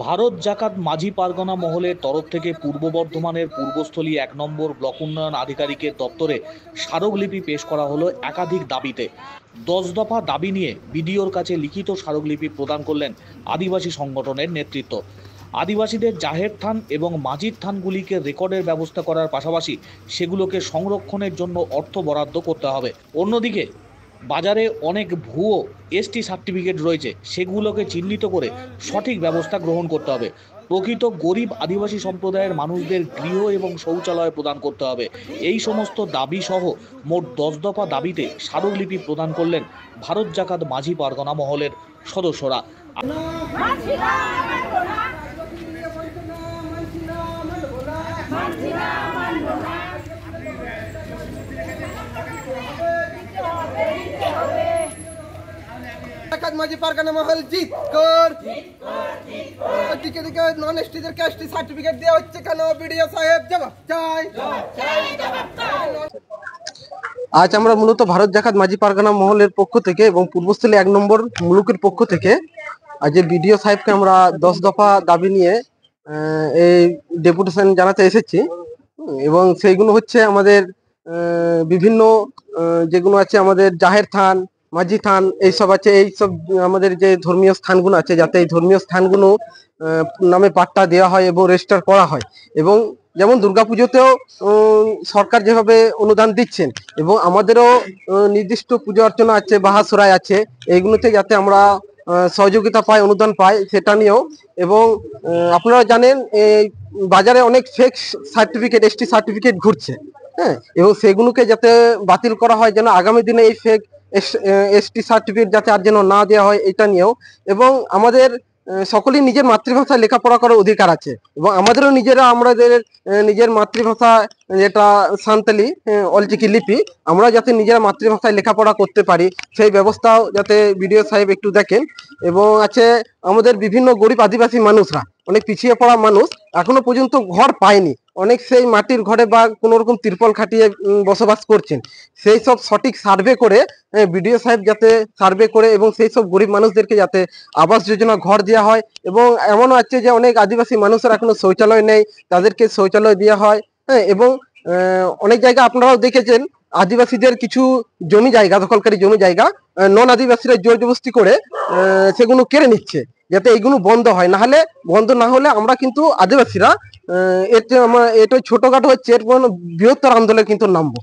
ভারত জাকাত মাঝি পারগনা মহলের তরফ থেকে পূর্ব বর্ধমানের পূর্বস্থলী ১ নম্বর ব্লক উন্নয়ন আধিকারিকের দপ্তরে স্মারকলিপি পেশ করা হলো একাধিক দাবিতে। ১০ দফা দাবি নিয়ে বিডিওর কাছে লিখিত স্মারকলিপি প্রদান করলেন আদিবাসী সংগঠনের নেতৃত্ব। আদিবাসীদের জাহের থান এবং মাঝির থানগুলিকে রেকর্ডের ব্যবস্থা করার পাশাপাশি সেগুলোকে সংরক্ষণের জন্য অর্থ বরাদ্দ করতে হবে। অন্যদিকে বাজারে অনেক ভুয়ো এসটি সার্টিফিকেট রয়েছে, সেগুলোকে চিহ্নিত করে সঠিক ব্যবস্থা গ্রহণ করতে হবে। প্রকৃত গরিব আদিবাসী সম্প্রদায়ের মানুষদের গৃহ এবং শৌচালয় প্রদান করতে হবে। এই সমস্ত দাবি সহ মোট ১০ দফা দাবিতে স্মারকলিপি প্রদান করলেন ভারত জাকাত মাঝি পারগনা মহলের সদস্যরা। মাঝি পারগানা মহল জিত কর দিকে দিকে নন এসটিদেরকে এসটি সার্টিফিকেট দেওয়া হচ্ছে কেন? বিডিও সাহেব জবাব চাই। আজ আমরা মূলত ভারত জাকাত মাঝি পারগানা মহলের পক্ষ থেকে এবং পূর্বস্থলী ১ নম্বর মুলুকের পক্ষ থেকে আজ বিডিও সাহেবকে আমরা ১০ দফা দাবি নিয়ে এই ডেপুটেশন জানাতে এসেছি। এবং সেইগুলো হচ্ছে আমাদের বিভিন্ন যেগুলো আছে আমাদের জাহের থান, মাঝি থান এইসব আছে। এইসব আমাদের যে ধর্মীয় স্থানগুলো আছে যাতে এই ধর্মীয় স্থানগুলো নামে পাট্টা দেওয়া হয় এবং রেজিস্টার করা হয়। এবং যেমন দুর্গাপুজোতেও সরকার যেভাবে অনুদান দিচ্ছেন এবং আমাদেরও নির্দিষ্ট পুজো অর্চনা আছে, বাহাসরায় আছে, এইগুলোতে যাতে আমরা সহযোগিতা পাই, অনুদান পাই সেটা নিয়েও। এবং আপনারা জানেন এই বাজারে অনেক ফেক সার্টিফিকেট, এসটি সার্টিফিকেট ঘুরছে, হ্যাঁ, এবং সেগুলোকে যাতে বাতিল করা হয়, যেন আগামী দিনে এই ফেক এসটি সার্টিফিকেট যাতে আর যেন না দেওয়া হয় এটা নিয়েও। এবং আমাদের সকলেই নিজের মাতৃভাষায় লেখাপড়া করার অধিকার আছে এবং আমাদেরও নিজেরা আমাদের নিজের মাতৃভাষা যেটা সাঁওতালি অলচিকি লিপি, আমরা যাতে নিজেরা মাতৃভাষায় লেখাপড়া করতে পারি সেই ব্যবস্থাও যাতে বিডিও সাহেব একটু দেখেন। এবং আছে আমাদের বিভিন্ন গরিব আদিবাসী মানুষরা, অনেক পিছিয়ে পড়া মানুষ এখনো পর্যন্ত ঘর পায়নি, অনেক সেই মাটির ঘরে বা কোনো রকম তিরপল খাটিয়ে বসবাস করছেন। সেই সব সঠিক সার্ভে করে বিডিও সাহেব যাতে সার্ভে করে এবং সেই সব গরিব মানুষদেরকে যাতে আবাস যোজনা ঘর দেওয়া হয়। এবং এমনও আছে যে অনেক আদিবাসী মানুষের এখনো শৌচালয় নেই, তাদেরকে শৌচালয় দেওয়া হয়। হ্যাঁ, এবং অনেক জায়গা আপনারাও দেখেছেন আদিবাসীদের কিছু জমি জায়গা, দখলকারী জমি জায়গা নন আদিবাসীরা জোর জবরদস্তি করে সেগুলো কেড়ে নিচ্ছে, যাতে এইগুলো বন্ধ হয়। বন্ধ না হলে আমরা কিন্তু আদিবাসীরা এটা ছোটখাটো হচ্ছে, এর বৃহত্তর আন্দোলনে কিন্তু নামবো।